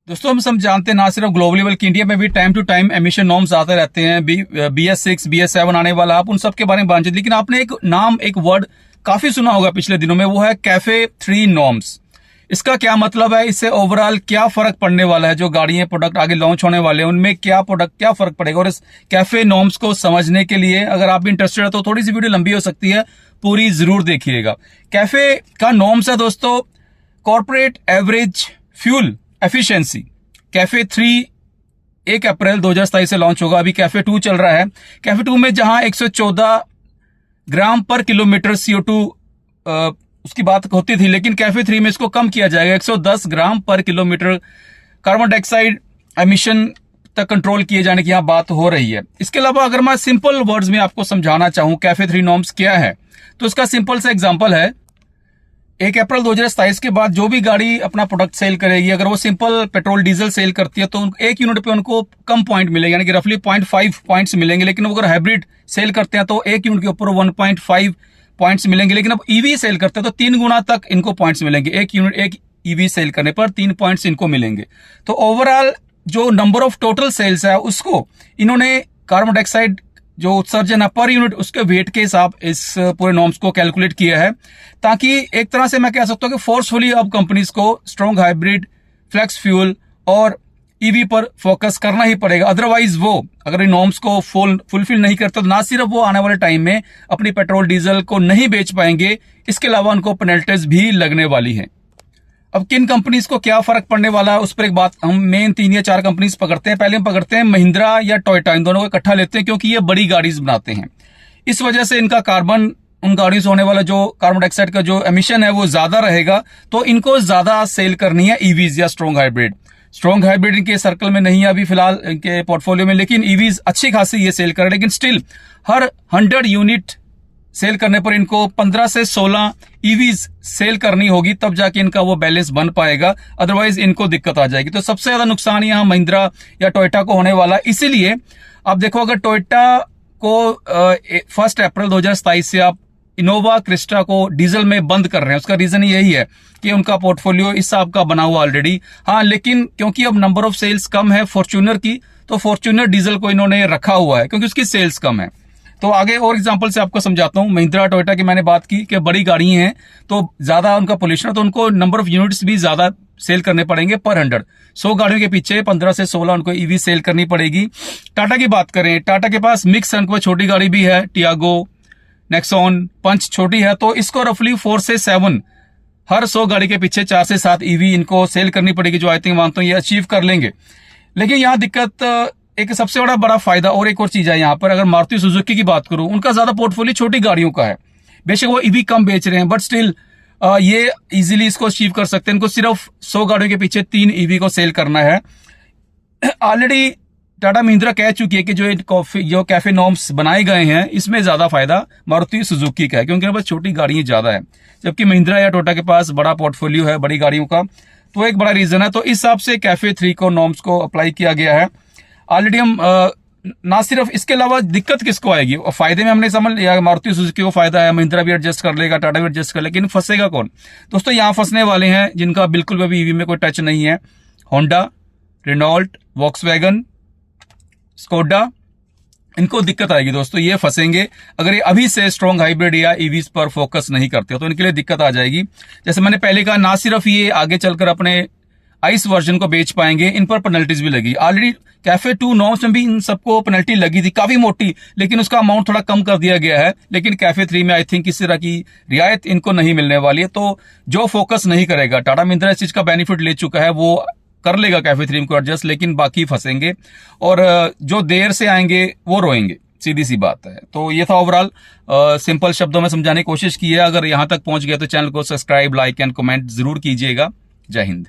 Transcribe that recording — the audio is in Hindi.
दोस्तों हम जानते हैं ना सिर्फ ग्लोबल लेवल की, इंडिया में भी time to time emission norms आते रहते हैं। BS6 BS7 आने वाला, आप उन सब के बारे में बातचीत। लेकिन आपने एक वर्ड काफी सुना होगा पिछले दिनों में, वो है कैफे 3 नॉर्म्स। इसका क्या मतलब है, इससे ओवरऑल क्या फर्क पड़ने वाला है, जो गाड़ियां प्रोडक्ट आगे लॉन्च होने वाले हैं उनमें क्या फर्क पड़ेगा। और इस कैफे नॉर्म्स को समझने के लिए अगर आप भी इंटरेस्टेड है तो थोड़ी सी वीडियो लंबी हो सकती है, पूरी जरूर देखिएगा। कैफे का नॉर्म्स है दोस्तों corporate average fuel efficiency. Cafe 3 1 अप्रैल 2027 से लॉन्च होगा। अभी कैफे 2 चल रहा है। कैफे 2 में जहां 114 ग्राम पर किलोमीटर CO2 उसकी बात होती थी, लेकिन कैफे 3 में इसको कम किया जाएगा। 110 ग्राम पर किलोमीटर कार्बन डाइऑक्साइड एमिशन तक कंट्रोल किए जाने की यहां बात हो रही है। इसके अलावा अगर मैं सिंपल वर्ड्स में आपको समझाना चाहूं कैफे 3 नॉर्म्स क्या है, तो इसका सिंपल सा एग्जांपल है 1 अप्रैल 2027 के बाद जो भी गाड़ी अपना प्रोडक्ट सेल करेगी, अगर वो सिंपल पेट्रोल डीजल सेल करती है तो 1 यूनिट पे उनको कम पॉइंट मिलेंगे, यानी कि रफली 0.5 पॉइंट्स मिलेंगे। लेकिन वो अगर हाइब्रिड सेल करते हैं तो 1 यूनिट के ऊपर 1.5 पॉइंट्स मिलेंगे। लेकिन अब ईवी सेल करते हैं तो 3 गुना तक इनको पॉइंट्स मिलेंगे। 1 ईवी सेल करने पर 3 पॉइंट्स इनको मिलेंगे। तो ओवरऑल जो नंबर ऑफ टोटल सेल्स है उसको इन्होंने कार्बन डाइऑक्साइड जो उत्सर्जन है पर यूनिट उसके वेट के हिसाब इस पूरे नॉर्म्स को कैलकुलेट किया है, ताकि एक तरह से मैं कह सकता हूं कि फोर्सफुली अब कंपनीज को स्ट्रॉन्ग हाइब्रिड, फ्लेक्स फ्यूल और ईवी पर फोकस करना ही पड़ेगा। अदरवाइज वो अगर इन नॉर्म्स को फुलफिल नहीं करते तो ना सिर्फ वो आने वाले टाइम में अपनी पेट्रोल डीजल को नहीं बेच पाएंगे, इसके अलावा उनको पेनल्टीज भी लगने वाली है। अब किन कंपनीज को क्या फर्क पड़ने वाला है उस पर एक बात, हम मेन 3 या 4 कंपनीज पकड़ते हैं। पहले हम पकड़ते हैं महिंद्रा या टोयोटा, इन दोनों को इकट्ठा लेते हैं क्योंकि ये बड़ी गाड़ीज बनाते हैं। इस वजह से इनका कार्बन, उन गाड़ियों से होने वाला जो कार्बन डाइऑक्साइड का जो एमिशन है वो ज्यादा रहेगा, तो इनको ज्यादा सेल करनी है ईवीज या स्ट्रॉन्ग हाइब्रिड। स्ट्रॉन्ग हाइब्रिड इनके सर्कल में नहीं है अभी फिलहाल इनके पोर्टफोलियो में, लेकिन ईवीज अच्छी खासी ये सेल कर रहे हैं। लेकिन स्टिल हर 100 यूनिट सेल करने पर इनको 15 से 16 ईवीज सेल करनी होगी, तब जाके इनका वो बैलेंस बन पाएगा, अदरवाइज इनको दिक्कत आ जाएगी। तो सबसे ज्यादा नुकसान यहां महिंद्रा या टोयोटा को होने वाला। इसीलिए आप देखो अगर टोयोटा को 1 अप्रैल 2027 से आप इनोवा क्रिस्टा को डीजल में बंद कर रहे हैं, उसका रीजन यही है कि उनका पोर्टफोलियो इस हिसाब का बना हुआ ऑलरेडी। हाँ, लेकिन क्योंकि अब नंबर ऑफ सेल्स कम है फॉर्च्यूनर की, तो फॉर्च्यूनर डीजल को इन्होंने रखा हुआ है क्योंकि उसकी सेल्स कम है। तो आगे और एग्जांपल से आपको समझाता हूं। महिंद्रा टोयोटा की मैंने बात की कि बड़ी गाड़ी हैं तो ज्यादा उनका पोल्यूशन है, तो उनको नंबर ऑफ यूनिट्स भी ज्यादा सेल करने पड़ेंगे पर 100 गाड़ियों के पीछे 15 से 16 उनको ईवी सेल करनी पड़ेगी। टाटा की बात करें, टाटा के पास मिक्स उनको छोटी गाड़ी भी है, टियागो, नेक्सॉन, पंच छोटी है, तो इसको रफली 4 से 7 हर 100 गाड़ी के पीछे 4 से 7 ईवी इनको सेल करनी पड़ेगी, जो आई थिंक मानता हूं ये अचीव कर लेंगे। लेकिन यहां दिक्कत, एक सबसे बड़ा फायदा और एक और चीज है यहां पर, अगर मारुति सुजुकी की बात करूं, उनका ज्यादा पोर्टफोलियो छोटी गाड़ियों का है। बेशक वो ईवी कम बेच रहे हैं, बट स्टिल ये इजीली इसको अचीव कर सकते हैं। इनको सिर्फ 100 गाड़ियों के पीछे 3 ईवी को सेल करना है। ऑलरेडी टाटा महिंद्रा कह चुकी है कि जो कैफे नॉर्म्स बनाए गए हैं इसमें ज्यादा फायदा मारुति सुजुकी का है, क्योंकि उनके पास छोटी गाड़ियां ज्यादा है, जबकि महिंद्रा या टोयोटा के पास बड़ा पोर्टफोलियो है बड़ी गाड़ियों का। तो एक बड़ा रीजन है। तो इस हिसाब से कैफे 3 को नॉर्म्स को अप्लाई किया गया है। ऑलरेडी हम ना सिर्फ इसके अलावा दिक्कत किसको आएगी, फायदे में हमने समझ लिया मारुति सुजुकी को फायदा है, महिंद्रा भी एडजस्ट कर लेगा, टाटा भी एडजस्ट कर लेगा, लेकिन फंसेगा कौन दोस्तों? यहां फंसने वाले हैं जिनका बिल्कुल भी ईवी में कोई टच नहीं है। होंडा, रेनॉल्ट, वॉक्सवैगन, स्कोडा, इनको दिक्कत आएगी दोस्तों, ये फंसेंगे अगर ये अभी से स्ट्रॉन्ग हाइब्रिड या ईवीज पर फोकस नहीं करते, तो इनके लिए दिक्कत आ जाएगी। जैसे मैंने पहले कहा, ना सिर्फ ये आगे चलकर अपने आइस वर्जन को बेच पाएंगे, इन पर पेनल्टीज भी लगी। ऑलरेडी कैफे 2 नॉर्म्स में भी इन सबको पेनल्टी लगी थी, काफी मोटी, लेकिन उसका अमाउंट थोड़ा कम कर दिया गया है। लेकिन कैफे 3 में आई थिंक इस तरह की रियायत इनको नहीं मिलने वाली है। तो जो फोकस नहीं करेगा, टाटा महिंद्रा इस चीज का बेनिफिट ले चुका है, वो कर लेगा कैफे 3 को एडजस्ट, लेकिन बाकी फंसेंगे और जो देर से आएंगे वो रोएंगे, सीधी सी बात है। तो ये था ओवरऑल सिंपल शब्दों में समझाने की कोशिश की है। अगर यहां तक पहुंच गए तो चैनल को सब्सक्राइब, लाइक एंड कमेंट जरूर कीजिएगा। जय हिंद।